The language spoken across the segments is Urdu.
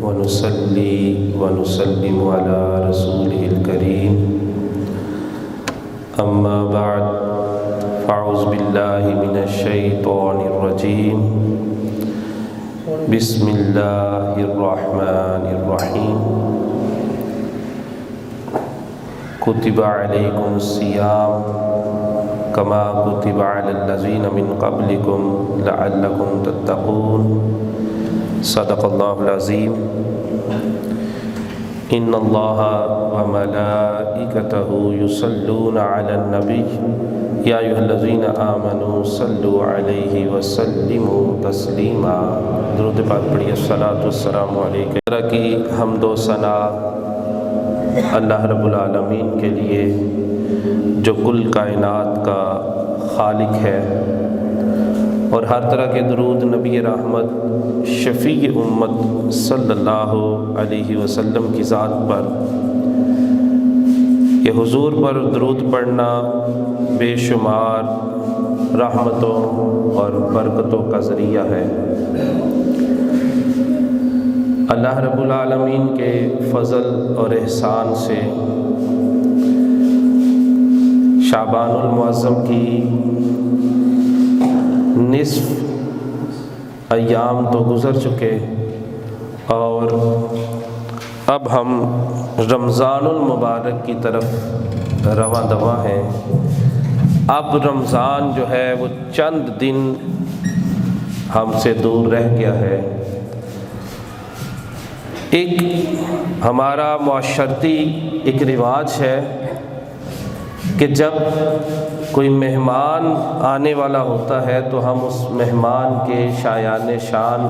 ونصلي ونسلم على رسوله الكريم أما بعد فأعوذ بالله من الشيطان الرجيم بسم الله الرحمن الرحيم كتب عليكم الصيام كما كتب على الذين من قبلكم لعلكم تتقون صدق الله العظيم إن الله وملائكته يصلون على النبي يا أيها الذين آمنوا صلوا عليه وسلموا تسلیما۔ درود پاک پڑھیے۔ الصلاۃ والسلام علیکم۔ کی حمد و ثنا اللہ رب العالمین کے لیے جو کل کائنات کا خالق ہے، اور ہر طرح کے درود نبی رحمت شفیع امت صلی اللہ علیہ وسلم کی ذات پر، کہ حضور پر درود پڑھنا بے شمار رحمتوں اور برکتوں کا ذریعہ ہے۔ اللہ رب العالمین کے فضل اور احسان سے شعبان المعظم کی نصف ایام تو گزر چکے، اور اب ہم رمضان المبارک کی طرف رواں دواں ہیں۔ اب رمضان جو ہے وہ چند دن ہم سے دور رہ گیا ہے۔ ایک ہمارا معاشرتی ایک رواج ہے کہ جب کوئی مہمان آنے والا ہوتا ہے تو ہم اس مہمان کے شایان شان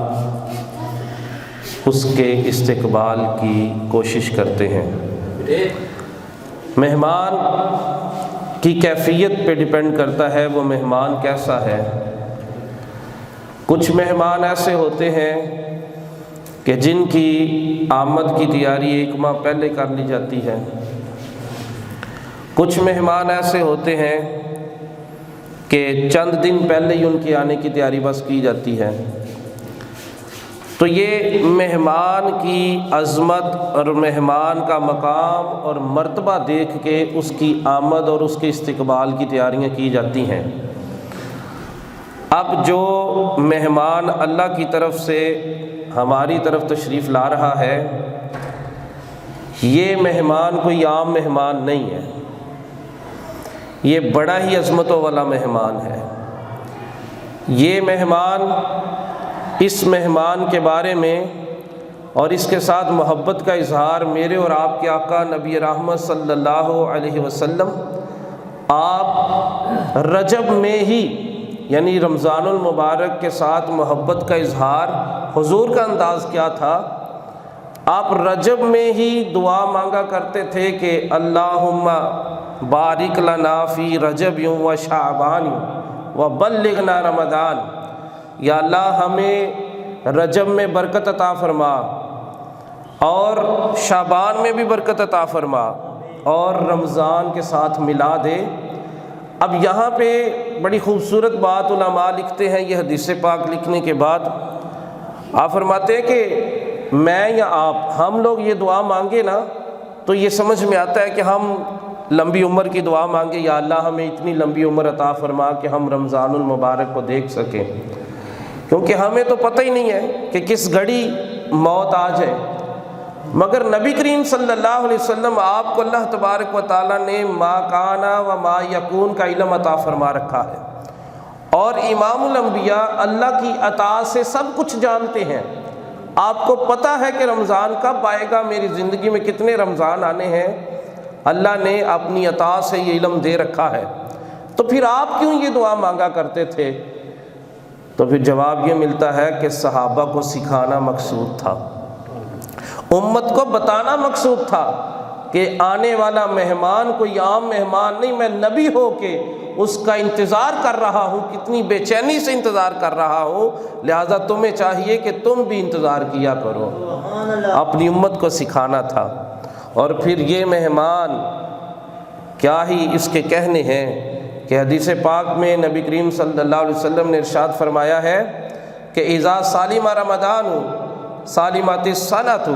اس کے استقبال کی کوشش کرتے ہیں۔ مہمان کی کیفیت پہ ڈیپینڈ کرتا ہے وہ مہمان کیسا ہے۔ کچھ مہمان ایسے ہوتے ہیں کہ جن کی آمد کی تیاری ایک ماہ پہلے کر لی جاتی ہے۔ کچھ مہمان ایسے ہوتے ہیں کہ چند دن پہلے ہی ان کے آنے کی تیاری بس کی جاتی ہے۔ تو یہ مہمان کی عظمت اور مہمان کا مقام اور مرتبہ دیکھ کے اس کی آمد اور اس کے استقبال کی تیاریاں کی جاتی ہیں۔ اب جو مہمان اللہ کی طرف سے ہماری طرف تشریف لا رہا ہے، یہ مہمان کوئی عام مہمان نہیں ہے، یہ بڑا ہی عظمتوں والا مہمان ہے۔ یہ مہمان، اس مہمان کے بارے میں اور اس کے ساتھ محبت کا اظہار میرے اور آپ کے آقا نبی رحمت صلی اللہ علیہ وسلم آپ رجب میں ہی، یعنی رمضان المبارک کے ساتھ محبت کا اظہار حضور کا انداز کیا تھا؟ آپ رجب میں ہی دعا مانگا کرتے تھے کہ اللہم بارک لنا فی رجب و شعبان و بلغنا رمضان، یا اللہ ہمیں رجب میں برکت عطا فرما اور شعبان میں بھی برکت عطا فرما اور رمضان کے ساتھ ملا دے۔ اب یہاں پہ بڑی خوبصورت بات علماء لکھتے ہیں، یہ حدیث پاک لکھنے کے بعد آپ فرماتے ہیں کہ میں یا آپ، ہم لوگ یہ دعا مانگے نا تو یہ سمجھ میں آتا ہے کہ ہم لمبی عمر کی دعا مانگے، یا اللہ ہمیں اتنی لمبی عمر عطا فرما کہ ہم رمضان المبارک کو دیکھ سکیں، کیونکہ ہمیں تو پتہ ہی نہیں ہے کہ کس گھڑی موت آ جائے۔ مگر نبی کریم صلی اللہ علیہ وسلم آپ کو اللہ تبارک و تعالیٰ نے ما کانا و ما یکون کا علم عطا فرما رکھا ہے، اور امام الانبیاء اللہ کی عطا سے سب کچھ جانتے ہیں۔ آپ کو پتہ ہے کہ رمضان کب آئے گا، میری زندگی میں کتنے رمضان آنے ہیں، اللہ نے اپنی عطا سے یہ علم دے رکھا ہے، تو پھر آپ کیوں یہ دعا مانگا کرتے تھے؟ تو پھر جواب یہ ملتا ہے کہ صحابہ کو سکھانا مقصود تھا، امت کو بتانا مقصود تھا کہ آنے والا مہمان کوئی عام مہمان نہیں، میں نبی ہو کے اس کا انتظار کر رہا ہوں، کتنی بے چینی سے انتظار کر رہا ہوں، لہذا تمہیں چاہیے کہ تم بھی انتظار کیا کرو۔ اپنی امت کو سکھانا تھا۔ اور پھر یہ مہمان کیا ہی اس کے کہنے ہیں کہ حدیث پاک میں نبی کریم صلی اللہ علیہ وسلم نے ارشاد فرمایا ہے کہ اذا سالم رمضان سالمت السنۃ،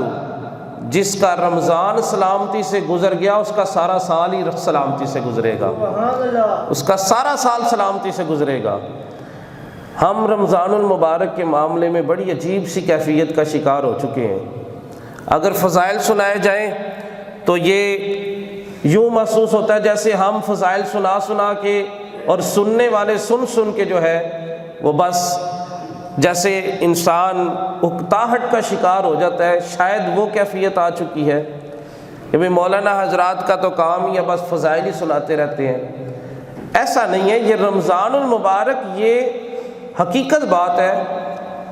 جس کا رمضان سلامتی سے گزر گیا اس کا سارا سال ہی سلامتی سے گزرے گا، اس کا سارا سال سلامتی سے گزرے گا۔ ہم رمضان المبارک کے معاملے میں بڑی عجیب سی کیفیت کا شکار ہو چکے ہیں۔ اگر فضائل سنائے جائیں تو یہ یوں محسوس ہوتا ہے جیسے ہم فضائل سنا سنا کے اور سننے والے سن سن کے جو ہے وہ بس جیسے انسان اکتاہٹ کا شکار ہو جاتا ہے، شاید وہ کیفیت آ چکی ہے کہ بھئی مولانا حضرات کا تو کام ہی ہے بس فضائل ہی سناتے رہتے ہیں۔ ایسا نہیں ہے، یہ رمضان المبارک یہ حقیقت بات ہے،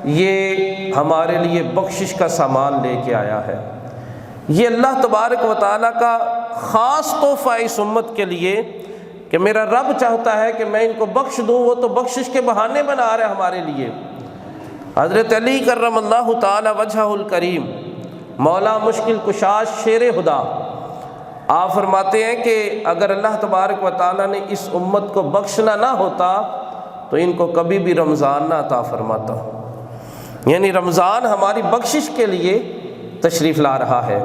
یہ ہمارے لیے بخشش کا سامان لے کے آیا ہے۔ یہ اللہ تبارک و تعالیٰ کا خاص تحفہ اس امت کے لیے کہ میرا رب چاہتا ہے کہ میں ان کو بخش دوں، وہ تو بخشش کے بہانے بنا رہے ہمارے لیے۔ حضرت علی کرم اللہ تعالی وجہہ الکریم، مولا مشکل کشا شیر خدا، آپ فرماتے ہیں کہ اگر اللہ تبارک و تعالیٰ نے اس امت کو بخشنا نہ ہوتا تو ان کو کبھی بھی رمضان نہ عطا فرماتا۔ یعنی رمضان ہماری بخشش کے لیے تشریف لا رہا ہے۔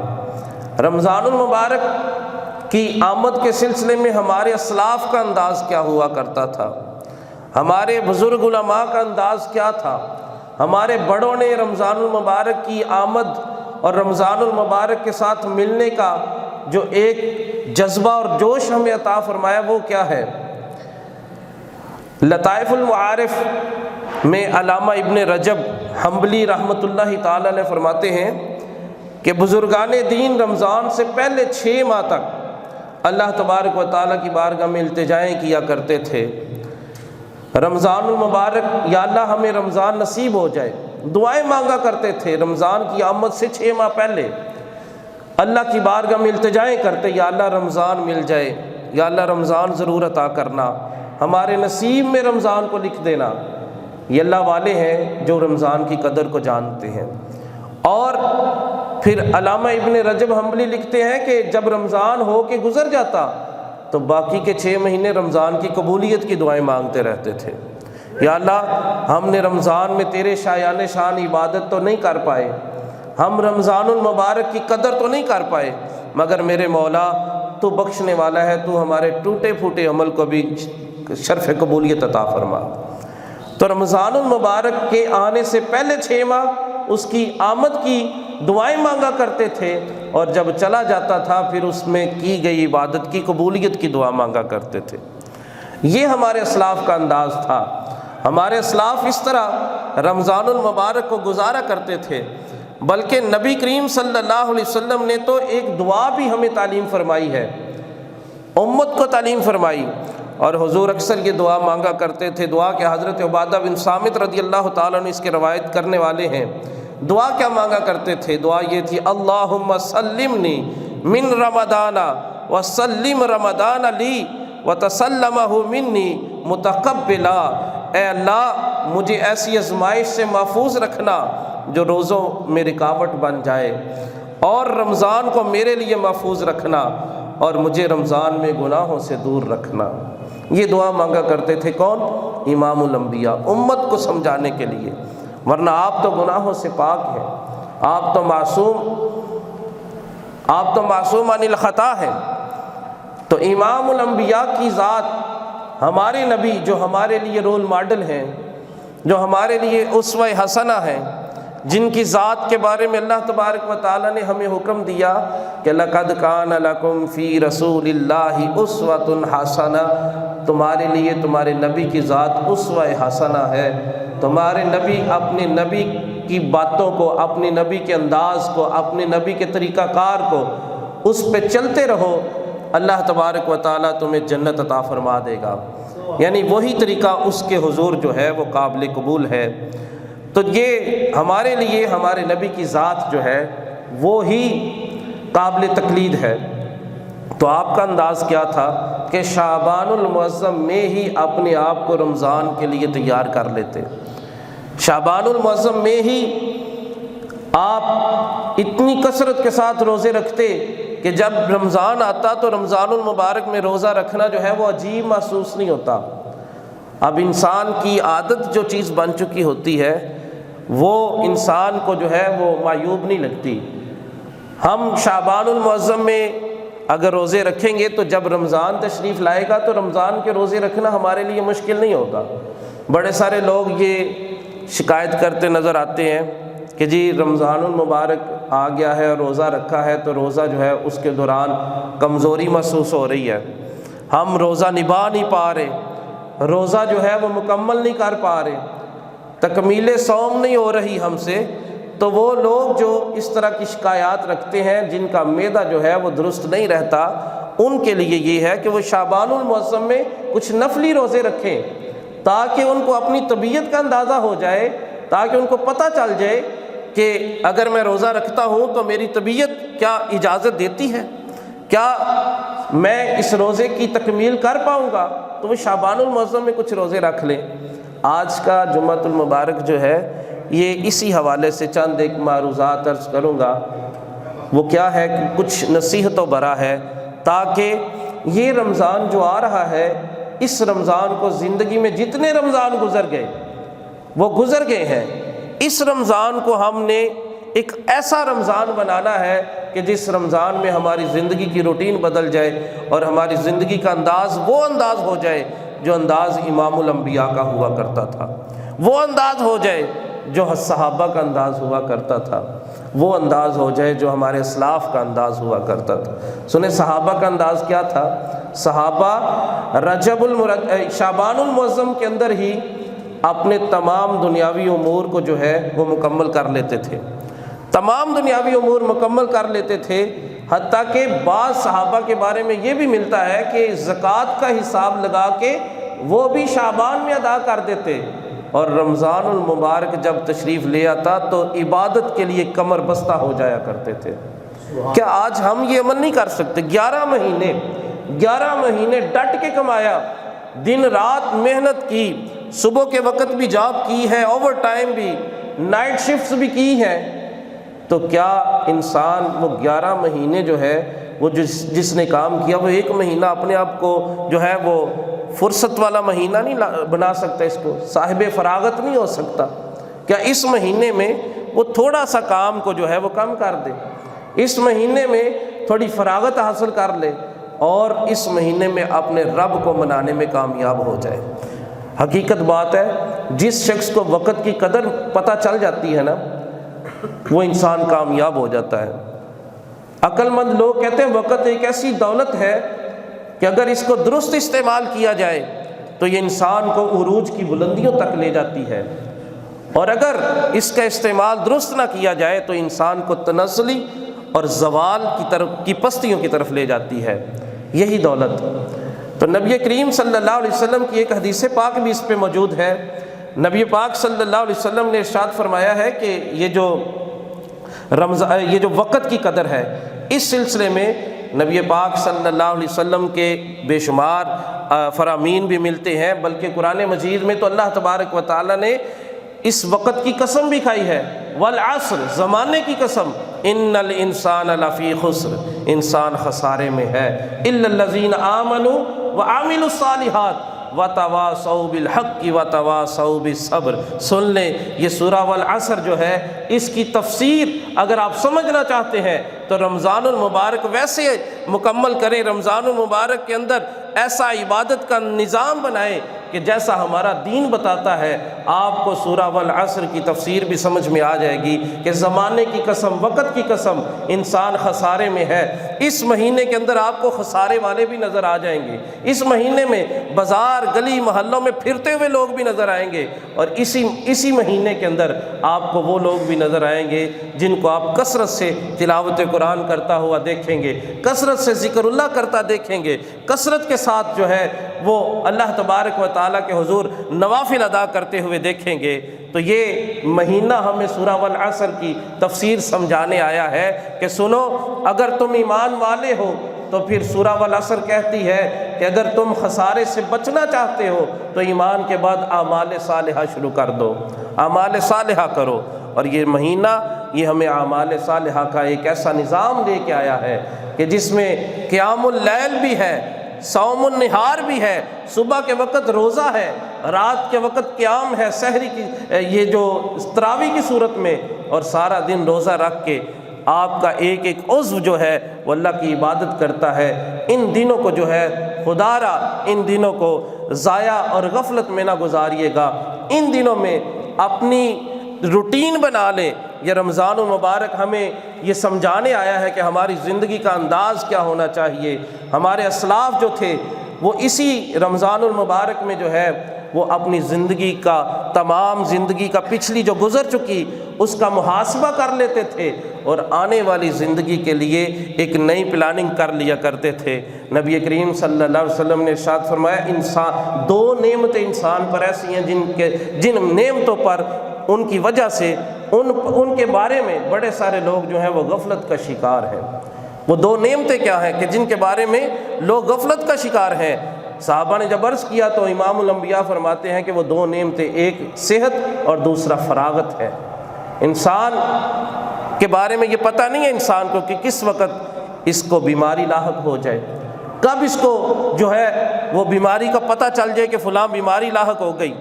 رمضان المبارک کی آمد کے سلسلے میں ہمارے اسلاف کا انداز کیا ہوا کرتا تھا، ہمارے بزرگ علماء کا انداز کیا تھا، ہمارے بڑوں نے رمضان المبارک کی آمد اور رمضان المبارک کے ساتھ ملنے کا جو ایک جذبہ اور جوش ہمیں عطا فرمایا وہ کیا ہے۔ لطائف المعارف میں علامہ ابن رجب حنبلی رحمۃ اللہ تعالی نے فرماتے ہیں کہ بزرگان دین رمضان سے پہلے 6 ماہ تک اللہ تبارک و تعالیٰ کی بارگاہ میں التجائیں کیا کرتے تھے۔ رمضان المبارک یا اللہ ہمیں رمضان نصیب ہو جائے، دعائیں مانگا کرتے تھے۔ رمضان کی آمد سے 6 ماہ پہلے اللہ کی بارگاہ میں التجائیں کرتے، یا اللہ رمضان مل جائے، یا اللہ رمضان ضرور عطا کرنا، ہمارے نصیب میں رمضان کو لکھ دینا۔ یہ اللہ والے ہیں جو رمضان کی قدر کو جانتے ہیں۔ اور پھر علامہ ابن رجب حنبلی لکھتے ہیں کہ جب رمضان ہو کے گزر جاتا تو باقی کے 6 مہینے رمضان کی قبولیت کی دعائیں مانگتے رہتے تھے۔ یا اللہ ہم نے رمضان میں تیرے شایان شان عبادت تو نہیں کر پائے، ہم رمضان المبارک کی قدر تو نہیں کر پائے، مگر میرے مولا تو بخشنے والا ہے، تو ہمارے ٹوٹے پھوٹے عمل کو بھی شرف قبولیت عطا فرما۔ تو رمضان المبارک کے آنے سے پہلے 6 ماہ اس کی آمد کی دعائیں مانگا کرتے تھے، اور جب چلا جاتا تھا پھر اس میں کی گئی عبادت کی قبولیت کی دعا مانگا کرتے تھے۔ یہ ہمارے اسلاف کا انداز تھا۔ ہمارے اسلاف اس طرح رمضان المبارک کو گزارا کرتے تھے، بلکہ نبی کریم صلی اللہ علیہ وسلم نے تو ایک دعا بھی ہمیں تعلیم فرمائی ہے، امت کو تعلیم فرمائی، اور حضور اکثر یہ دعا مانگا کرتے تھے۔ دعا کہ حضرت عبادہ بن صامت رضی اللہ تعالیٰ نے اس کے روایت کرنے والے ہیں، دعا کیا مانگا کرتے تھے؟ دعا یہ تھی، اللہم سلمنی من رمضان وسلم رمضان لی وتسلمہ منی متقبلا۔ اے اللہ مجھے ایسی آزمائش سے محفوظ رکھنا جو روزوں میں رکاوٹ بن جائے، اور رمضان کو میرے لیے محفوظ رکھنا، اور مجھے رمضان میں گناہوں سے دور رکھنا۔ یہ دعا مانگا کرتے تھے کون؟ امام الانبیاء، امت کو سمجھانے کے لیے، ورنہ آپ تو گناہوں سے پاک ہیں، آپ تو معصوم عن الخطا ہیں۔ تو امام الانبیاء کی ذات، ہمارے نبی جو ہمارے لیے رول ماڈل ہیں، جو ہمارے لیے اسوہ حسنہ ہیں، جن کی ذات کے بارے میں اللہ تبارک و تعالیٰ نے ہمیں حکم دیا کہ لَقَدْ كَانَ لَكُمْ فِي رَسُولِ اللَّهِ أُسْوَةٌ حَسَنَةٌ، تمہارے لیے تمہارے نبی کی ذات اسوہ حسنہ ہے۔ تمہارے نبی اپنے نبی کی باتوں کو، اپنے نبی کے انداز کو، اپنے نبی کے طریقہ کار کو، اس پہ چلتے رہو، اللہ تبارک و تعالیٰ تمہیں جنت عطا فرما دے گا۔ یعنی وہی طریقہ اس کے حضور جو ہے وہ قابل قبول ہے۔ تو یہ ہمارے لیے ہمارے نبی کی ذات جو ہے وہ ہی قابل تقلید ہے۔ تو آپ کا انداز کیا تھا کہ شعبان المعظم میں ہی اپنے آپ کو رمضان کے لیے تیار کر لیتے، شعبان المعظم میں ہی آپ اتنی کثرت کے ساتھ روزے رکھتے کہ جب رمضان آتا تو رمضان المبارک میں روزہ رکھنا جو ہے وہ عجیب محسوس نہیں ہوتا۔ اب انسان کی عادت جو چیز بن چکی ہوتی ہے وہ انسان کو جو ہے وہ معیوب نہیں لگتی۔ ہم شعبان المعظم میں اگر روزے رکھیں گے تو جب رمضان تشریف لائے گا تو رمضان کے روزے رکھنا ہمارے لیے مشکل نہیں ہوگا۔ بڑے سارے لوگ یہ شکایت کرتے نظر آتے ہیں کہ جی رمضان المبارک آ گیا ہے اور روزہ رکھا ہے تو روزہ جو ہے اس کے دوران کمزوری محسوس ہو رہی ہے، ہم روزہ نبھا نہیں پا رہے، روزہ جو ہے وہ مکمل نہیں کر پا رہے، تکمیل صوم نہیں ہو رہی ہم سے۔ تو وہ لوگ جو اس طرح کی شکایات رکھتے ہیں، جن کا معدہ جو ہے وہ درست نہیں رہتا، ان کے لیے یہ ہے کہ وہ شعبان المعظم میں کچھ نفلی روزے رکھیں تاکہ ان کو اپنی طبیعت کا اندازہ ہو جائے، تاکہ ان کو پتہ چل جائے کہ اگر میں روزہ رکھتا ہوں تو میری طبیعت کیا اجازت دیتی ہے، کیا میں اس روزے کی تکمیل کر پاؤں گا، تو وہ شعبان المعظم میں کچھ روزے رکھ لیں۔ آج کا جمعۃ المبارک جو ہے یہ اسی حوالے سے چند ایک معروضات عرض کروں گا۔ وہ کیا ہے کہ کچھ نصیحت و برا ہے تاکہ یہ رمضان جو آ رہا ہے، اس رمضان کو زندگی میں جتنے رمضان گزر گئے وہ گزر گئے ہیں، اس رمضان کو ہم نے ایک ایسا رمضان بنانا ہے کہ جس رمضان میں ہماری زندگی کی روٹین بدل جائے اور ہماری زندگی کا انداز وہ انداز ہو جائے جو انداز امام الانبیاء کا ہوا کرتا تھا، وہ انداز ہو جائے جو صحابہ کا انداز ہوا کرتا تھا، وہ انداز ہو جائے جو ہمارے اسلاف کا انداز ہوا کرتا تھا۔ سنیں صحابہ کا انداز کیا تھا؟ صحابہ شعبان المعظم کے اندر ہی اپنے تمام دنیاوی امور کو جو ہے وہ مکمل کر لیتے تھے، تمام دنیاوی امور مکمل کر لیتے تھے، حتیٰ کہ بعض صحابہ کے بارے میں یہ بھی ملتا ہے کہ زکوٰۃ کا حساب لگا کے وہ بھی شعبان میں ادا کر دیتے، اور رمضان المبارک جب تشریف لے آتا تو عبادت کے لیے کمر بستہ ہو جایا کرتے تھے۔ کیا آج ہم یہ عمل نہیں کر سکتے؟ 11 مہینے ڈٹ کے کمایا، دن رات محنت کی، صبح کے وقت بھی جاب کی ہے، اوور ٹائم بھی، نائٹ شفٹس بھی کی ہیں، تو کیا انسان وہ 11 مہینے جو ہے وہ جس نے کام کیا وہ 1 مہینہ اپنے آپ کو جو ہے وہ فرصت والا مہینہ نہیں بنا سکتا، اس کو صاحب فراغت نہیں ہو سکتا؟ کیا اس مہینے میں وہ تھوڑا سا کام کو جو ہے وہ کم کر دے، اس مہینے میں تھوڑی فراغت حاصل کر لے اور اس مہینے میں اپنے رب کو منانے میں کامیاب ہو جائے؟ حقیقت بات ہے، جس شخص کو وقت کی قدر پتہ چل جاتی ہے نا، وہ انسان کامیاب ہو جاتا ہے۔ عقل مند لوگ کہتے ہیں وقت ایک ایسی دولت ہے کہ اگر اس کو درست استعمال کیا جائے تو یہ انسان کو عروج کی بلندیوں تک لے جاتی ہے، اور اگر اس کا استعمال درست نہ کیا جائے تو انسان کو تنزلی اور زوال کی پستیوں کی طرف لے جاتی ہے، یہی دولت۔ تو نبی کریم صلی اللہ علیہ وسلم کی ایک حدیث پاک بھی اس پہ موجود ہے۔ نبی پاک صلی اللہ علیہ وسلم نے ارشاد فرمایا ہے کہ یہ جو وقت کی قدر ہے، اس سلسلے میں نبی پاک صلی اللہ علیہ وسلم کے بے شمار فرامین بھی ملتے ہیں، بلکہ قرآن مجید میں تو اللہ تبارک و تعالیٰ نے اس وقت کی قسم بھی کھائی ہے، والعصر، زمانے کی قسم، ان الانسان لفی خسر، انسان خسارے میں ہے، الا الذین آمنوا وعملوا الصالحات وتواصوا بالحق وتواصوا بالصبر۔ سن لیں، یہ سورہ والعصر جو ہے اس کی تفسیر اگر آپ سمجھنا چاہتے ہیں تو رمضان المبارک ویسے مکمل کریں، رمضان المبارک کے اندر ایسا عبادت کا نظام بنائیں کہ جیسا ہمارا دین بتاتا ہے۔ آپ کو سورہ والعصر کی تفسیر بھی سمجھ میں آ جائے گی کہ زمانے کی قسم، وقت کی قسم، انسان خسارے میں ہے۔ اس مہینے کے اندر آپ کو خسارے والے بھی نظر آ جائیں گے، اس مہینے میں بازار گلی محلوں میں پھرتے ہوئے لوگ بھی نظر آئیں گے، اور اسی مہینے کے اندر آپ کو وہ لوگ بھی نظر آئیں گے جن کو آپ کثرت سے تلاوت قرآن کرتا ہوا دیکھیں گے، کثرت سے ذکر اللہ کرتا دیکھیں گے، کثرت کے ساتھ جو ہے وہ اللہ تبارک و تعالیٰ کے حضور نوافل ادا کرتے ہوئے دیکھیں گے۔ تو یہ مہینہ ہمیں سورہ والعصر کی تفسیر سمجھانے آیا ہے کہ سنو، اگر تم ایمان والے ہو تو پھر سورہ والعصر کہتی ہے کہ اگر تم خسارے سے بچنا چاہتے ہو تو ایمان کے بعد اعمال صالحہ شروع کر دو، اعمال صالحہ کرو۔ اور یہ مہینہ یہ ہمیں اعمال صالحہ کا ایک ایسا نظام لے کے آیا ہے کہ جس میں قیام اللیل بھی ہے، صوم النہار بھی ہے، صبح کے وقت روزہ ہے، رات کے وقت قیام ہے سحری کی یہ جو تراویح کی صورت میں، اور سارا دن روزہ رکھ کے آپ کا ایک ایک عضو جو ہے وہ اللہ کی عبادت کرتا ہے، ان دنوں کو جو ہے خدا را ان دنوں کو ضائع اور غفلت میں نہ گزاریے گا، ان دنوں میں اپنی روٹین بنا لیں۔ یہ رمضان المبارک ہمیں یہ سمجھانے آیا ہے کہ ہماری زندگی کا انداز کیا ہونا چاہیے۔ ہمارے اسلاف جو تھے وہ اسی رمضان المبارک میں جو ہے وہ اپنی زندگی کا تمام زندگی کا پچھلی جو گزر چکی اس کا محاسبہ کر لیتے تھے، اور آنے والی زندگی کے لیے ایک نئی پلاننگ کر لیا کرتے تھے۔ نبی کریم صلی اللہ علیہ وسلم نے ارشاد فرمایا، انسان دو نعمتیں انسان پر ایسی ہیں جن نعمتوں پر ان کی وجہ سے ان کے بارے میں بڑے سارے لوگ جو ہیں وہ غفلت کا شکار ہیں۔ وہ دو نعمتیں کیا ہیں کہ جن کے بارے میں لوگ غفلت کا شکار ہیں؟ صحابہ نے جب عرض کیا تو امام الانبیاء فرماتے ہیں کہ وہ دو نعمتیں، ایک صحت اور دوسرا فراغت ہے۔ انسان کے بارے میں یہ پتہ نہیں ہے انسان کو کہ کس وقت اس کو بیماری لاحق ہو جائے، کب اس کو جو ہے وہ بیماری کا پتہ چل جائے کہ فلاں بیماری لاحق ہو گئی،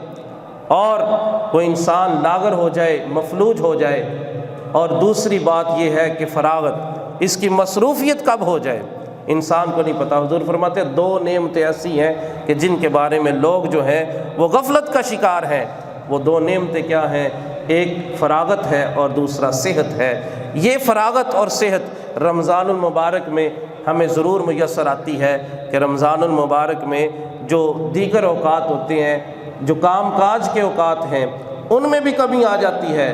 اور وہ انسان لاغر ہو جائے، مفلوج ہو جائے۔ اور دوسری بات یہ ہے کہ فراغت، اس کی مصروفیت کب ہو جائے انسان کو نہیں پتہ۔ حضور فرماتے ہیں دو نعمتیں ایسی ہیں کہ جن کے بارے میں لوگ جو ہیں وہ غفلت کا شکار ہیں۔ وہ دو نعمتیں کیا ہیں؟ ایک فراغت ہے اور دوسرا صحت ہے۔ یہ فراغت اور صحت رمضان المبارک میں ہمیں ضرور میسر آتی ہے کہ رمضان المبارک میں جو دیگر اوقات ہوتے ہیں، جو کام کاج کے اوقات ہیں، ان میں بھی کمی آ جاتی ہے،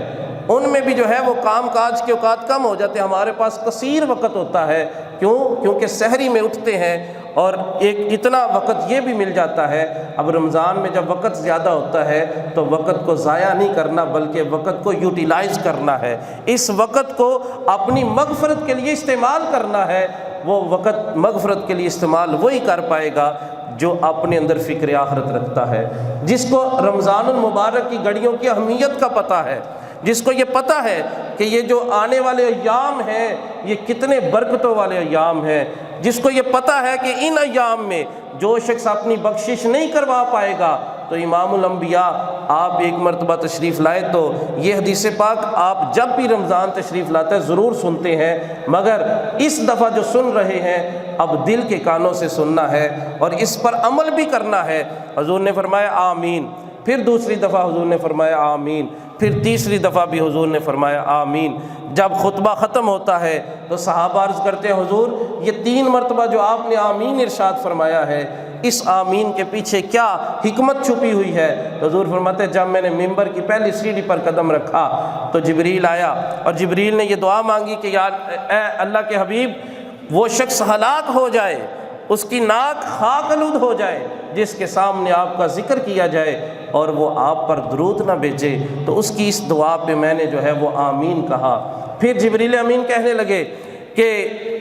ان میں بھی جو ہے وہ کام کاج کے اوقات کم ہو جاتے ہیں، ہمارے پاس قصیر وقت ہوتا ہے۔ کیونکہ سحری میں اٹھتے ہیں، اور ایک اتنا وقت یہ بھی مل جاتا ہے۔ اب رمضان میں جب وقت زیادہ ہوتا ہے تو وقت کو ضائع نہیں کرنا بلکہ وقت کو یوٹیلائز کرنا ہے، اس وقت کو اپنی مغفرت کے لیے استعمال کرنا ہے۔ وہ وقت مغفرت کے لیے استعمال وہی کر پائے گا جو اپنے اندر فکر آخرت رکھتا ہے، جس کو رمضان المبارک کی گھڑیوں کی اہمیت کا پتہ ہے، جس کو یہ پتہ ہے کہ یہ جو آنے والے ایام ہیں یہ کتنے برکتوں والے ایام ہیں، جس کو یہ پتہ ہے کہ ان ایام میں جو شخص اپنی بخشش نہیں کروا پائے گا تو امام الانبیاء آپ ایک مرتبہ تشریف لائے تو یہ حدیث پاک آپ جب بھی رمضان تشریف لاتے ہیں ضرور سنتے ہیں، مگر اس دفعہ جو سن رہے ہیں اب دل کے کانوں سے سننا ہے اور اس پر عمل بھی کرنا ہے۔ حضور نے فرمایا آمین، پھر دوسری دفعہ حضور نے فرمایا آمین، پھر تیسری دفعہ بھی حضور نے فرمایا آمین۔ جب خطبہ ختم ہوتا ہے تو صحابہ عرض کرتے ہیں حضور یہ 3 مرتبہ جو آپ نے آمین ارشاد فرمایا ہے، اس آمین کے پیچھے کیا حکمت چھپی ہوئی ہے؟ حضور فرماتے ہیں جب میں نے ممبر کی پہلی سیڑھی پر قدم رکھا تو جبریل آیا اور جبریل نے یہ دعا مانگی کہ یا اے اللہ کے حبیب وہ شخص ہلاک ہو جائے، اس کی ناک خاک آلود ہو جائے جس کے سامنے آپ کا ذکر کیا جائے اور وہ آپ پر درود نہ بھیجے۔ تو اس کی اس دعا پہ میں نے جو ہے وہ آمین کہا۔ پھر جبریل امین کہنے لگے کہ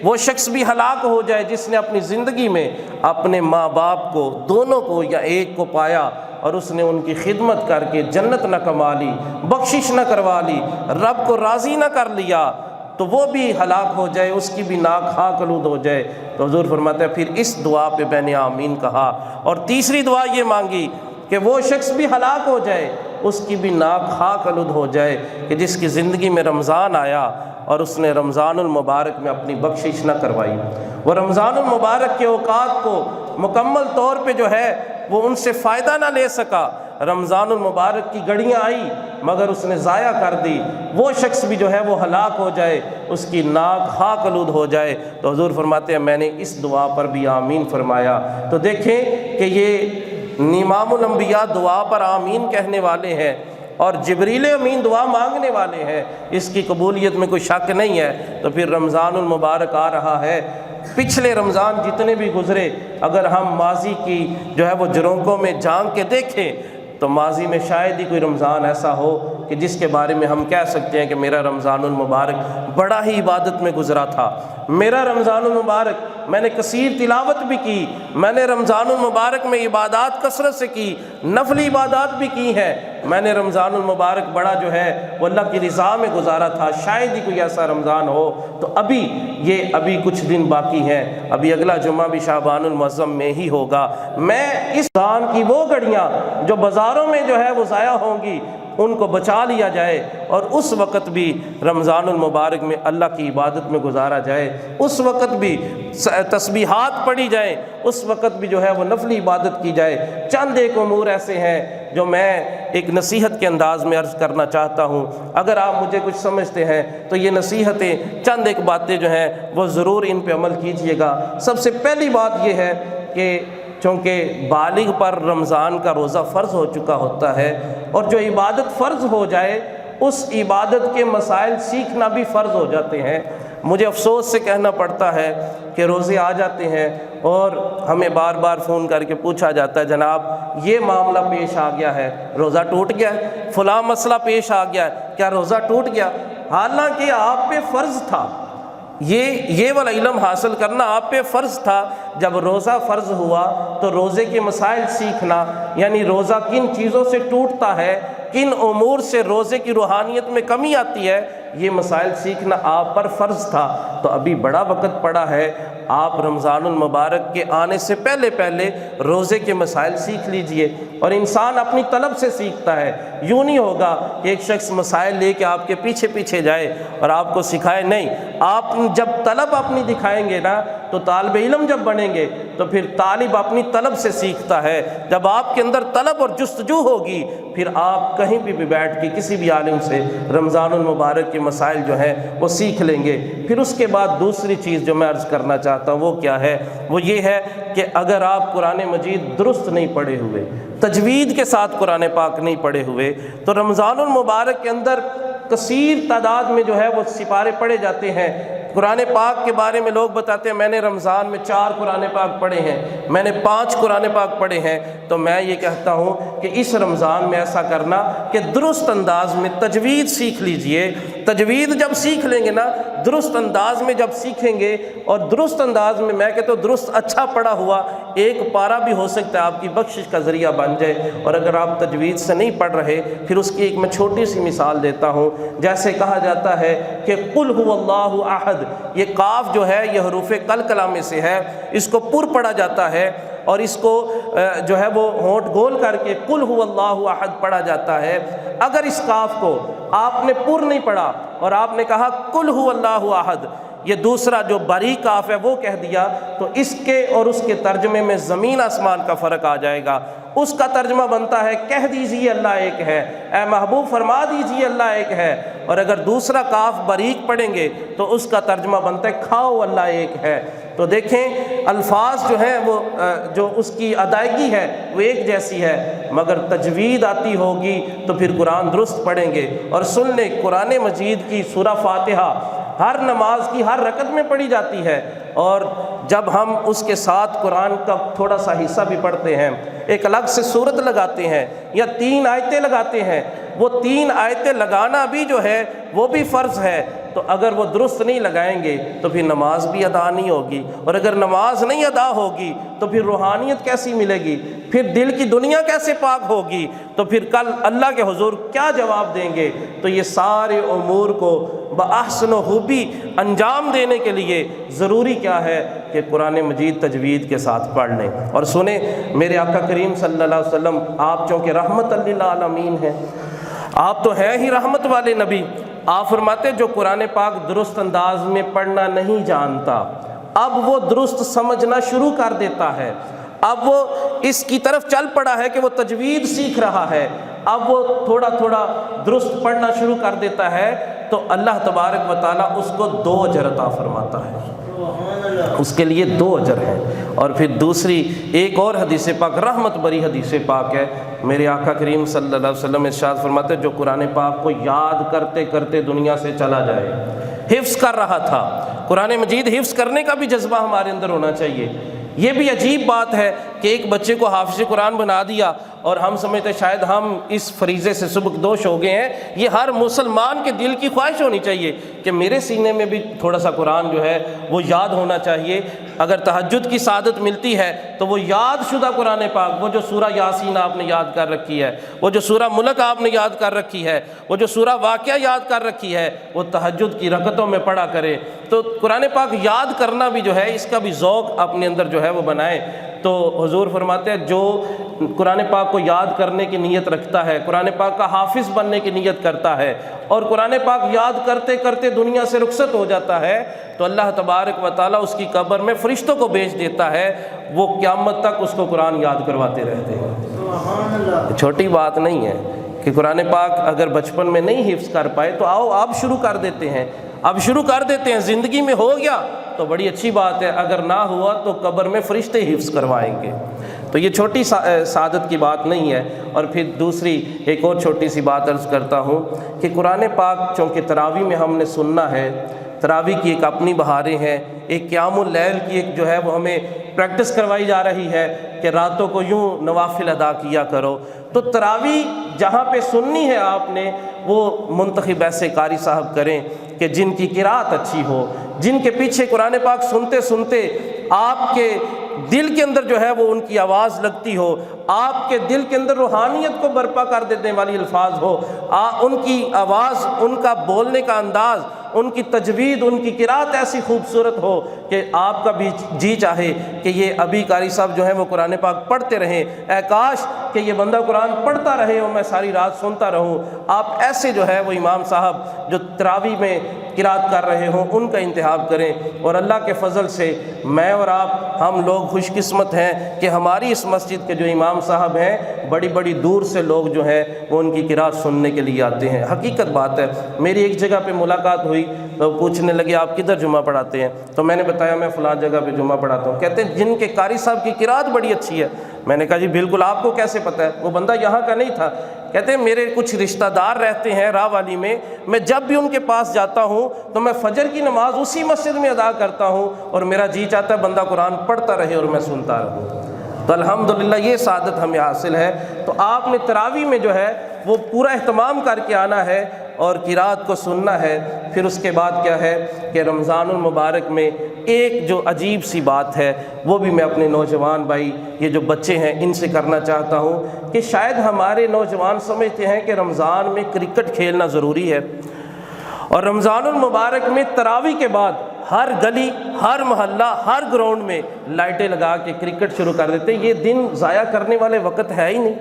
وہ شخص بھی ہلاک ہو جائے جس نے اپنی زندگی میں اپنے ماں باپ کو دونوں کو یا ایک کو پایا اور اس نے ان کی خدمت کر کے جنت نہ کما لی، بخشش نہ کروا لی، رب کو راضی نہ کر لیا، تو وہ بھی ہلاک ہو جائے، اس کی بھی ناک خاک آلود ہو جائے۔ تو حضور فرماتے ہیں پھر اس دعا پہ میں نے آمین کہا، اور تیسری دعا یہ مانگی کہ وہ شخص بھی ہلاک ہو جائے، اس کی بھی ناک خاک آلود ہو جائے کہ جس کی زندگی میں رمضان آیا اور اس نے رمضان المبارک میں اپنی بخشش نہ کروائی، وہ رمضان المبارک کے اوقات کو مکمل طور پہ جو ہے وہ ان سے فائدہ نہ لے سکا، رمضان المبارک کی گھڑیاں آئی مگر اس نے ضائع کر دی، وہ شخص بھی جو ہے وہ ہلاک ہو جائے، اس کی ناک خاک آلود ہو جائے۔ تو حضور فرماتے ہیں میں نے اس دعا پر بھی آمین فرمایا۔ تو دیکھیں کہ یہ امام الانبیاء دعا پر آمین کہنے والے ہیں اور جبریل امین دعا مانگنے والے ہیں، اس کی قبولیت میں کوئی شک نہیں ہے۔ تو پھر رمضان المبارک آ رہا ہے، پچھلے رمضان جتنے بھی گزرے اگر ہم ماضی کی جو ہے وہ جھروکوں میں جھانک کے دیکھیں تو ماضی میں شاید ہی کوئی رمضان ایسا ہو کہ کہ جس کے بارے میں ہم کہہ سکتے ہیں کہ میرا رمضان المبارک بڑا ہی عبادت میں گزرا تھا، میرا رمضان المبارک میں نے کثیر تلاوت بھی کی، میں نے رمضان المبارک میں عبادات کثرت سے کی، نفل عبادات بھی کی ہیں، میں نے رمضان المبارک بڑا جو ہے وہ اللہ کی رضا میں گزارا تھا، شاید ہی کوئی ایسا رمضان ہو۔ تو ابھی کچھ دن باقی ہیں، ابھی اگلا جمعہ بھی شعبان المعظم میں ہی ہوگا۔ میں اس رمضان کی وہ گھڑیاں جو بازاروں میں جو ہے وہ ضائع ہوں گی ان کو بچا لیا جائے، اور اس وقت بھی رمضان المبارک میں اللہ کی عبادت میں گزارا جائے، اس وقت بھی تسبیحات پڑھی جائیں، اس وقت بھی جو ہے وہ نفلی عبادت کی جائے۔ چند ایک امور ایسے ہیں جو میں ایک نصیحت کے انداز میں عرض کرنا چاہتا ہوں، اگر آپ مجھے کچھ سمجھتے ہیں تو یہ نصیحتیں چند ایک باتیں جو ہیں وہ ضرور ان پہ عمل کیجئے گا۔ سب سے پہلی بات یہ ہے کہ چونکہ بالغ پر رمضان کا روزہ فرض ہو چکا ہوتا ہے، اور جو عبادت فرض ہو جائے اس عبادت کے مسائل سیکھنا بھی فرض ہو جاتے ہیں۔ مجھے افسوس سے کہنا پڑتا ہے کہ روزے آ جاتے ہیں اور ہمیں بار بار فون کر کے پوچھا جاتا ہے جناب یہ معاملہ پیش آ گیا ہے، روزہ ٹوٹ گیا ہے، فلاں مسئلہ پیش آ گیا ہے، کیا روزہ ٹوٹ گیا؟ حالانکہ آپ پہ فرض تھا، یہ والا علم حاصل کرنا آپ پہ فرض تھا۔ جب روزہ فرض ہوا تو روزے کے مسائل سیکھنا، یعنی روزہ کن چیزوں سے ٹوٹتا ہے، کن امور سے روزے کی روحانیت میں کمی آتی ہے، یہ مسائل سیکھنا آپ پر فرض تھا۔ تو ابھی بڑا وقت پڑا ہے، آپ رمضان المبارک کے آنے سے پہلے روزے کے مسائل سیکھ لیجئے، اور انسان اپنی طلب سے سیکھتا ہے۔ یوں نہیں ہوگا کہ ایک شخص مسائل لے کے آپ کے پیچھے جائے اور آپ کو سکھائے، نہیں، آپ جب طلب اپنی دکھائیں گے نا تو طالب علم جب بنیں گے تو پھر طالب اپنی طلب سے سیکھتا ہے۔ جب آپ کے اندر طلب اور جستجو ہوگی پھر آپ کہیں بھی بیٹھ کے کسی بھی عالم سے رمضان المبارک کے مسائل جو ہیں وہ سیکھ لیں گے۔ پھر اس کے بعد دوسری چیز جو میں عرض کرنا چاہتا ہوں وہ کیا ہے، وہ یہ ہے کہ اگر آپ قرآن مجید درست نہیں پڑھے ہوئے، تجوید کے ساتھ قرآن پاک نہیں پڑھے ہوئے، تو رمضان المبارک کے اندر کثیر تعداد میں جو ہے وہ سپارے پڑھے جاتے ہیں۔ قرآن پاک کے بارے میں لوگ بتاتے ہیں میں نے رمضان میں 4 قرآن پاک پڑھے ہیں، میں نے 5 قرآن پاک پڑھے ہیں۔ تو میں یہ کہتا ہوں کہ اس رمضان میں ایسا کرنا کہ درست انداز میں تجوید سیکھ لیجئے۔ تجوید جب سیکھ لیں گے نا، درست انداز میں جب سیکھیں گے، اور درست انداز میں کہتا ہوں درست اچھا پڑھا ہوا ایک پارہ بھی ہو سکتا ہے آپ کی بخشش کا ذریعہ بن جائے۔ اور اگر آپ تجوید سے نہیں پڑھ رہے، پھر اس کی ایک میں چھوٹی سی مثال دیتا ہوں۔ جیسے کہا جاتا ہے کہ قل هو اللہ احد، یہ قاف جو ہے یہ حروف قلقلہ میں سے ہے، اس کو پر پڑھا جاتا ہے، اور اس کو جو ہے وہ ہونٹ گول کر کے قل هو اللہ احد پڑھا جاتا ہے۔ اگر اس قاف کو آپ نے پر نہیں پڑھا اور آپ نے کہا قل هو اللہ احد، یہ دوسرا جو باریک کاف ہے وہ کہہ دیا، تو اس کے اور اس کے ترجمے میں زمین آسمان کا فرق آ جائے گا۔ اس کا ترجمہ بنتا ہے کہہ دیجئے اللہ ایک ہے، اے محبوب فرما دیجئے اللہ ایک ہے۔ اور اگر دوسرا کاف باریک پڑھیں گے تو اس کا ترجمہ بنتا ہے کھاؤ اللہ ایک ہے۔ تو دیکھیں الفاظ جو ہیں وہ جو اس کی ادائیگی ہے وہ ایک جیسی ہے، مگر تجوید آتی ہوگی تو پھر قرآن درست پڑھیں گے۔ اور سن لیں قرآن مجید کی سورہ فاتحہ ہر نماز کی ہر رکعت میں پڑھی جاتی ہے، اور جب ہم اس کے ساتھ قرآن کا تھوڑا سا حصہ بھی پڑھتے ہیں، ایک الگ سے سورت لگاتے ہیں یا 3 آیتیں لگاتے ہیں، وہ 3 آیتیں لگانا بھی جو ہے وہ بھی فرض ہے۔ تو اگر وہ درست نہیں لگائیں گے تو پھر نماز بھی ادا نہیں ہوگی، اور اگر نماز نہیں ادا ہوگی تو پھر روحانیت کیسی ملے گی، پھر دل کی دنیا کیسے پاک ہوگی، تو پھر کل اللہ کے حضور کیا جواب دیں گے؟ تو یہ سارے امور کو بأحسن و خوبی انجام دینے کے لیے ضروری کیا ہے کہ قرآن مجید تجوید کے ساتھ پڑھ لیں۔ اور سنیں میرے آقا کریم صلی اللہ علیہ وسلم، آپ چونکہ رحمت للعالمین ہیں، آپ تو ہیں ہی رحمت والے نبی، آپ فرماتے جو قرآن پاک درست انداز میں پڑھنا نہیں جانتا اب وہ درست سمجھنا شروع کر دیتا ہے، اب وہ اس کی طرف چل پڑا ہے کہ وہ تجوید سیکھ رہا ہے، اب وہ تھوڑا تھوڑا درست پڑھنا شروع کر دیتا ہے، تو اللہ تبارک و تعالیٰ اس کو 2 اجر عطا فرماتا ہے، اس کے لیے 2 اجر ہیں۔ اور پھر دوسری ایک اور حدیث پاک، رحمت بری حدیث پاک ہے، میرے آقا کریم صلی اللہ علیہ وسلم ارشاد فرماتے جو قرآن پاک کو یاد کرتے کرتے دنیا سے چلا جائے، حفظ کر رہا تھا، قرآن مجید حفظ کرنے کا بھی جذبہ ہمارے اندر ہونا چاہیے۔ یہ بھی عجیب بات ہے کہ ایک بچے کو حافظ قرآن بنا دیا اور ہم سمجھتے شاید ہم اس فریضے سے سبکدوش ہو گئے ہیں۔ یہ ہر مسلمان کے دل کی خواہش ہونی چاہیے کہ میرے سینے میں بھی تھوڑا سا قرآن جو ہے وہ یاد ہونا چاہیے۔ اگر تہجد کی سعادت ملتی ہے تو وہ یاد شدہ قرآن پاک، وہ جو سورہ یاسین آپ نے یاد کر رکھی ہے، وہ جو سورہ ملک آپ نے یاد کر رکھی ہے، وہ جو سورہ واقعہ یاد کر رکھی ہے، وہ تہجد کی رکعتوں میں پڑھا کرے۔ تو قرآن پاک یاد کرنا بھی جو ہے اس کا بھی ذوق اپنے اندر جو ہے وہ بنائے۔ تو حضور فرماتے ہیں جو قرآن پاک کو یاد کرنے کی نیت رکھتا ہے، قرآن پاک کا حافظ بننے کی نیت کرتا ہے اور قرآن پاک یاد کرتے کرتے دنیا سے رخصت ہو جاتا ہے، تو اللہ تبارک و تعالیٰ اس کی قبر میں فرشتوں کو بھیج دیتا ہے، وہ قیامت تک اس کو قرآن یاد کرواتے رہتے ہیں۔ چھوٹی بات نہیں ہے کہ قرآن پاک اگر بچپن میں نہیں حفظ کر پائے تو آؤ اب شروع کر دیتے ہیں، اب شروع کر دیتے ہیں۔ زندگی میں ہو گیا تو بڑی اچھی بات ہے، اگر نہ ہوا تو قبر میں فرشتے حفظ کروائیں گے۔ تو یہ چھوٹی سعادت کی بات نہیں ہے۔ اور پھر دوسری ایک اور چھوٹی سی بات عرض کرتا ہوں کہ قرآن پاک چونکہ تراویح میں ہم نے سننا ہے، تراویح کی ایک اپنی بہاریں ہیں، ایک قیام اللیل کی ایک جو ہے وہ ہمیں پریکٹس کروائی جا رہی ہے کہ راتوں کو یوں نوافل ادا کیا کرو۔ تو تراویح جہاں پہ سننی ہے آپ نے، وہ منتخب ایسے قاری صاحب کریں کہ جن کی قرات اچھی ہو، جن کے پیچھے قرآن پاک سنتے سنتے آپ کے دل کے اندر جو ہے وہ ان کی آواز لگتی ہو، آپ کے دل کے اندر روحانیت کو برپا کر دینے والی الفاظ ہو، ان کی آواز، ان کا بولنے کا انداز، ان کی تجوید، ان کی قرات ایسی خوبصورت ہو کہ آپ کا بھی جی چاہے کہ یہ ابھی قاری صاحب جو ہیں وہ قرآن پاک پڑھتے رہیں، اے کاش کہ یہ بندہ قرآن پڑھتا رہے اور میں ساری رات سنتا رہوں۔ آپ ایسے جو ہے وہ امام صاحب جو تراویح میں قرات کر رہے ہوں ان کا انتخاب کریں۔ اور اللہ کے فضل سے میں اور آپ ہم لوگ خوش قسمت ہیں کہ ہماری اس مسجد کے جو امام صاحب ہیں بڑی بڑی دور سے لوگ جو ہیں وہ ان کی قرات سننے کے لیے آتے ہیں۔ حقیقت بات ہے، میری ایک جگہ پہ ملاقات ہوئی تو پوچھنے لگے آپ کدھر جمعہ پڑھاتے ہیں؟ تو میں نے بتایا میں فلاں جگہ پہ جمعہ پڑھاتا ہوں۔ کہتے ہیں جن کے قاری صاحب کی قرات بڑی اچھی ہے۔ میں نے کہا جی بالکل، آپ کو کیسے پتہ ہے؟ وہ بندہ یہاں کا نہیں تھا۔ کہتے ہیں میرے کچھ رشتہ دار رہتے ہیں راہ والی میں، میں جب بھی ان کے پاس جاتا ہوں تو میں فجر کی نماز اسی مسجد میں ادا کرتا ہوں اور میرا جی چاہتا ہے بندہ قرآن پڑھتا رہے اور میں سنتا رہوں۔ تو الحمدللہ یہ سعادت ہمیں حاصل ہے۔ تو آپ نے تراویح میں جو ہے وہ پورا اہتمام کر کے آنا ہے اور قرات کو سننا ہے۔ پھر اس کے بعد کیا ہے کہ رمضان المبارک میں ایک جو عجیب سی بات ہے وہ بھی میں اپنے نوجوان بھائی، یہ جو بچے ہیں، ان سے کرنا چاہتا ہوں کہ شاید ہمارے نوجوان سمجھتے ہیں کہ رمضان میں کرکٹ کھیلنا ضروری ہے، اور رمضان المبارک میں تراویح کے بعد ہر گلی، ہر محلہ، ہر گراؤنڈ میں لائٹیں لگا کے کرکٹ شروع کر دیتے ہیں۔ یہ دن ضائع کرنے والے وقت ہے ہی نہیں۔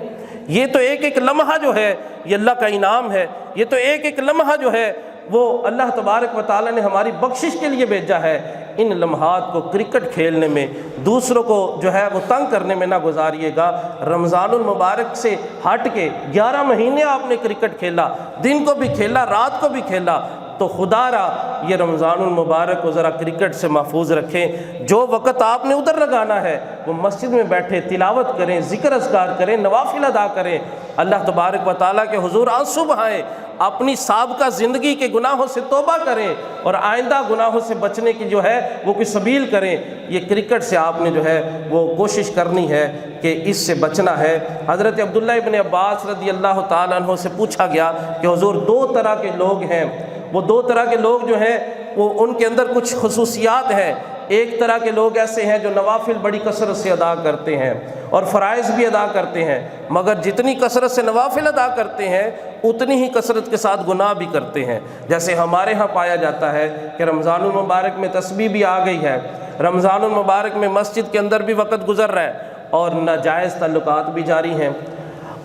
یہ تو ایک ایک لمحہ جو ہے یہ اللہ کا انعام ہے، یہ تو ایک ایک لمحہ جو ہے وہ اللہ تبارک و تعالیٰ نے ہماری بخشش کے لیے بھیجا ہے۔ ان لمحات کو کرکٹ کھیلنے میں، دوسروں کو جو ہے وہ تنگ کرنے میں نہ گزاریے گا۔ رمضان المبارک سے ہٹ کے 11 مہینے آپ نے کرکٹ کھیلا، دن کو بھی کھیلا، رات کو بھی کھیلا، تو خدا را یہ رمضان المبارک کو ذرا کرکٹ سے محفوظ رکھیں۔ جو وقت آپ نے ادھر لگانا ہے وہ مسجد میں بیٹھے تلاوت کریں، ذکر اذکار کریں، نوافل ادا کریں، اللہ تبارک و تعالیٰ کے حضور آنسو بہائیں، اپنی سابقہ زندگی کے گناہوں سے توبہ کریں اور آئندہ گناہوں سے بچنے کی جو ہے وہ کوئی سبیل کریں۔ یہ کرکٹ سے آپ نے جو ہے وہ کوشش کرنی ہے کہ اس سے بچنا ہے۔ حضرت عبداللہ ابن عباس رضی اللہ تعالیٰ عنہ سے پوچھا گیا کہ حضور دو طرح کے لوگ ہیں، وہ دو طرح کے لوگ جو ہیں وہ ان کے اندر کچھ خصوصیات ہیں۔ ایک طرح کے لوگ ایسے ہیں جو نوافل بڑی کثرت سے ادا کرتے ہیں اور فرائض بھی ادا کرتے ہیں، مگر جتنی کثرت سے نوافل ادا کرتے ہیں اتنی ہی کثرت کے ساتھ گناہ بھی کرتے ہیں۔ جیسے ہمارے ہاں پایا جاتا ہے کہ رمضان المبارک میں تسبیح بھی آ گئی ہے، رمضان المبارک میں مسجد کے اندر بھی وقت گزر رہا ہے اور ناجائز تعلقات بھی جاری ہیں،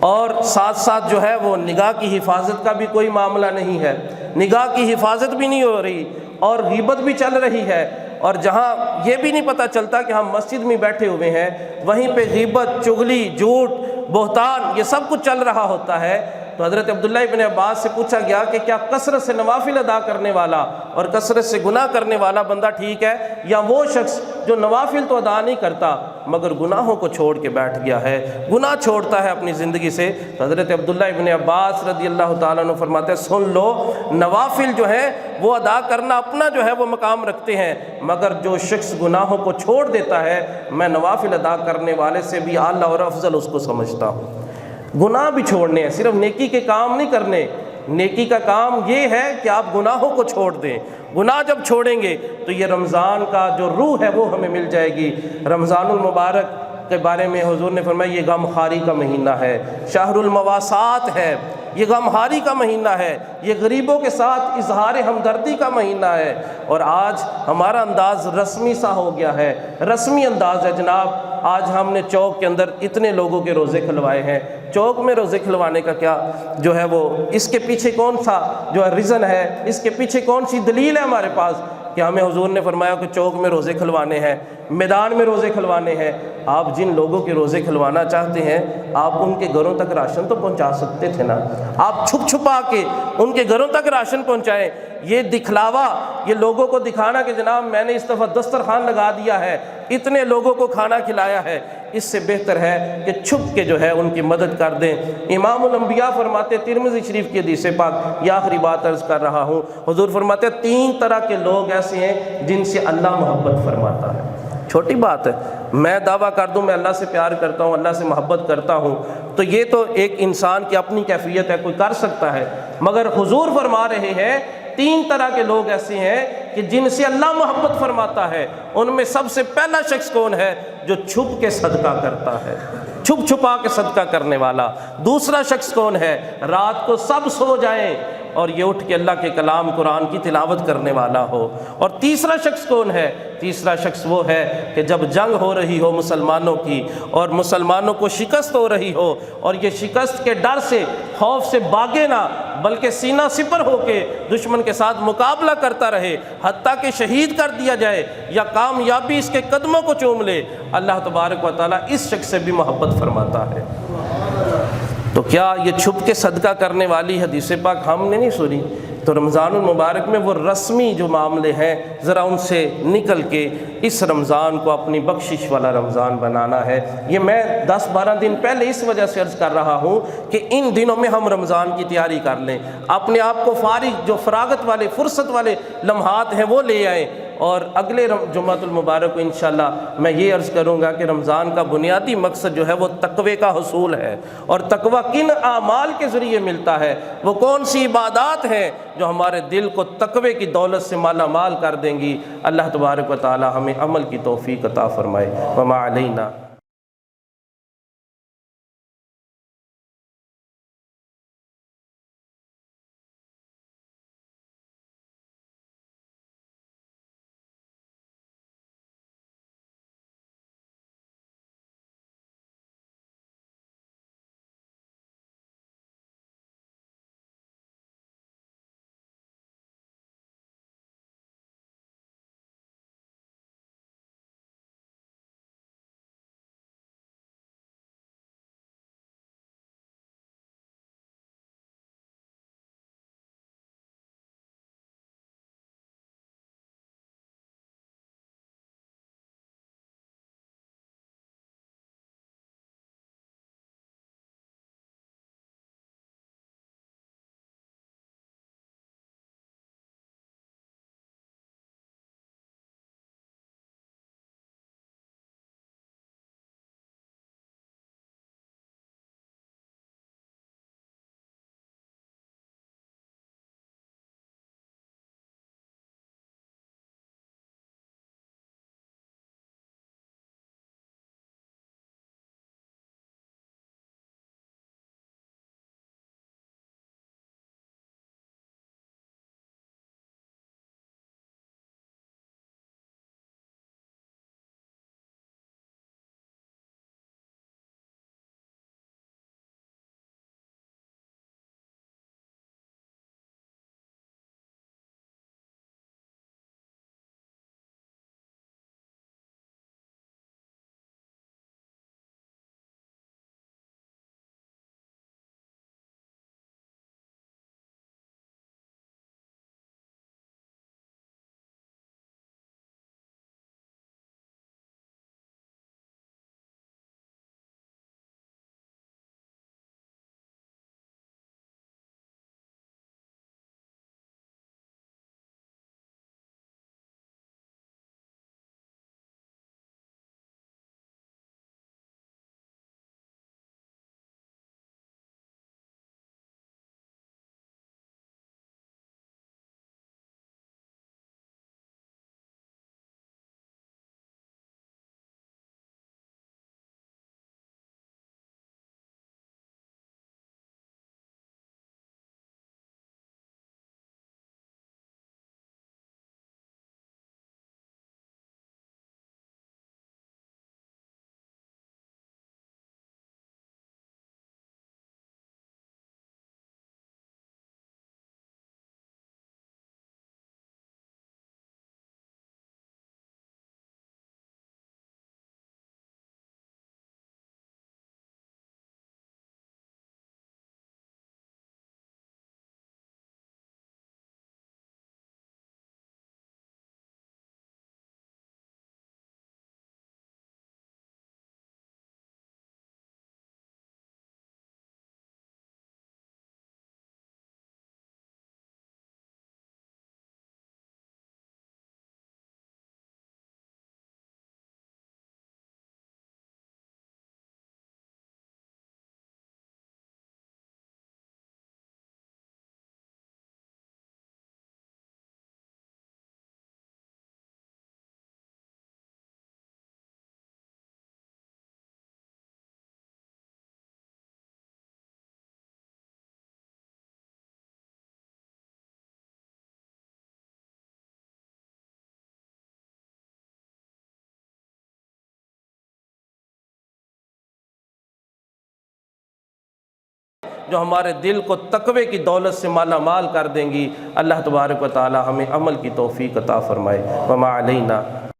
اور ساتھ ساتھ جو ہے وہ نگاہ کی حفاظت کا بھی کوئی معاملہ نہیں ہے، نگاہ کی حفاظت بھی نہیں ہو رہی اور غیبت بھی چل رہی ہے، اور جہاں یہ بھی نہیں پتہ چلتا کہ ہم مسجد میں بیٹھے ہوئے ہیں وہیں پہ غیبت، چغلی، جھوٹ، بہتان یہ سب کچھ چل رہا ہوتا ہے۔ تو حضرت عبداللہ ابن عباس سے پوچھا گیا کہ کیا کثرت سے نوافل ادا کرنے والا اور کثرت سے گناہ کرنے والا بندہ ٹھیک ہے، یا وہ شخص جو نوافل تو ادا نہیں کرتا مگر گناہوں کو چھوڑ کے بیٹھ گیا ہے، گناہ چھوڑتا ہے اپنی زندگی سے؟ تو حضرت عبداللہ ابن عباس رضی اللہ تعالیٰ عنہ فرماتے ہیں سن لو، نوافل جو ہیں وہ ادا کرنا اپنا جو ہے وہ مقام رکھتے ہیں، مگر جو شخص گناہوں کو چھوڑ دیتا ہے میں نوافل ادا کرنے والے سے بھی اعلیٰ اور افضل اس کو سمجھتا ہوں۔ گناہ بھی چھوڑنے ہیں، صرف نیکی کے کام نہیں کرنے۔ نیکی کا کام یہ ہے کہ آپ گناہوں کو چھوڑ دیں۔ گناہ جب چھوڑیں گے تو یہ رمضان کا جو روح ہے وہ ہمیں مل جائے گی۔ رمضان المبارک کے بارے میں حضور نے فرمایا یہ غم خواری کا مہینہ ہے، شہر المواسات ہے، یہ غم خواری کا مہینہ ہے، یہ غریبوں کے ساتھ اظہار ہمدردی کا مہینہ ہے۔ اور آج ہمارا انداز رسمی سا ہو گیا ہے، رسمی انداز ہے جناب۔ آج ہم نے چوک کے اندر اتنے لوگوں کے روزے کھلوائے ہیں۔ چوک میں روزے کھلوانے کا کیا جو ہے وہ اس کے پیچھے کون سا جو ہے ریزن ہے، اس کے پیچھے کون سی دلیل ہے ہمارے پاس کہ ہمیں حضور نے فرمایا کہ چوک میں روزے کھلوانے ہیں، میدان میں روزے کھلوانے ہیں؟ آپ جن لوگوں کے روزے کھلوانا چاہتے ہیں آپ ان کے گھروں تک راشن تو پہنچا سکتے تھے نا۔ آپ چھپ چھپا کے ان کے گھروں تک راشن پہنچائیں۔ یہ دکھلاوا، یہ لوگوں کو دکھانا کہ جناب میں نے اس دفعہ دسترخوان لگا دیا ہے، اتنے لوگوں کو کھانا کھلایا ہے، اس سے بہتر ہے کہ چھپ کے جو ہے ان کی مدد کر دیں۔ امام الانبیاء فرماتے، ترمذی شریف کی حدیث پاک، یہ آخری بات عرض کر رہا ہوں، حضور فرماتے 3 طرح کے لوگ ایسے ہیں جن سے اللہ محبت فرماتا ہے۔ چھوٹی بات ہے، میں دعویٰ کر دوں میں اللہ سے پیار کرتا ہوں، اللہ سے محبت کرتا ہوں، تو یہ تو ایک انسان کی اپنی کیفیت ہے، کوئی کر سکتا ہے، مگر حضور فرما رہے ہیں 3 طرح کے لوگ ایسے ہیں کہ جن سے اللہ محبت فرماتا ہے۔ ان میں سب سے پہلا شخص کون ہے؟ جو چھپ کے صدقہ کرتا ہے، چھپ چھپا کے صدقہ کرنے والا۔ دوسرا شخص کون ہے؟ رات کو سب سو جائیں اور یہ اٹھ کے اللہ کے کلام قرآن کی تلاوت کرنے والا ہو۔ اور تیسرا شخص کون ہے؟ تیسرا شخص وہ ہے کہ جب جنگ ہو رہی ہو مسلمانوں کی اور مسلمانوں کو شکست ہو رہی ہو اور یہ شکست کے ڈر سے، خوف سے بھاگے نہ، بلکہ سینہ سپر ہو کے دشمن کے ساتھ مقابلہ کرتا رہے، حتیٰ کہ شہید کر دیا جائے یا کامیابی اس کے قدموں کو چوم لے۔ اللہ تبارک و تعالیٰ اس شخص سے بھی محبت فرماتا ہے۔ تو کیا یہ چھپ کے صدقہ کرنے والی حدیث پاک ہم نے نہیں سنی؟ تو رمضان المبارک میں وہ رسمی جو معاملے ہیں ذرا ان سے نکل کے اس رمضان کو اپنی بخشش والا رمضان بنانا ہے۔ یہ میں 10-12 دن پہلے اس وجہ سے عرض کر رہا ہوں کہ ان دنوں میں ہم رمضان کی تیاری کر لیں، اپنے آپ کو فارغ، جو فراغت والے، فرصت والے لمحات ہیں وہ لے آئیں۔ اور اگلے جمعۃ المبارک کو انشاءاللہ میں یہ عرض کروں گا کہ رمضان کا بنیادی مقصد جو ہے وہ تقوی کا حصول ہے، اور تقوی کن اعمال کے ذریعے ملتا ہے، وہ کون سی عبادات ہیں جو ہمارے دل کو تقوی کی دولت سے مالا مال کر دیں گی۔ اللہ تبارک و تعالی ہمیں عمل کی توفیق عطا فرمائے۔ وما علینا جو ہمارے دل کو تقوی کی دولت سے مالا مال کر دیں گی۔ اللہ تبارک و تعالی ہمیں عمل کی توفیق عطا فرمائے۔ وما علینا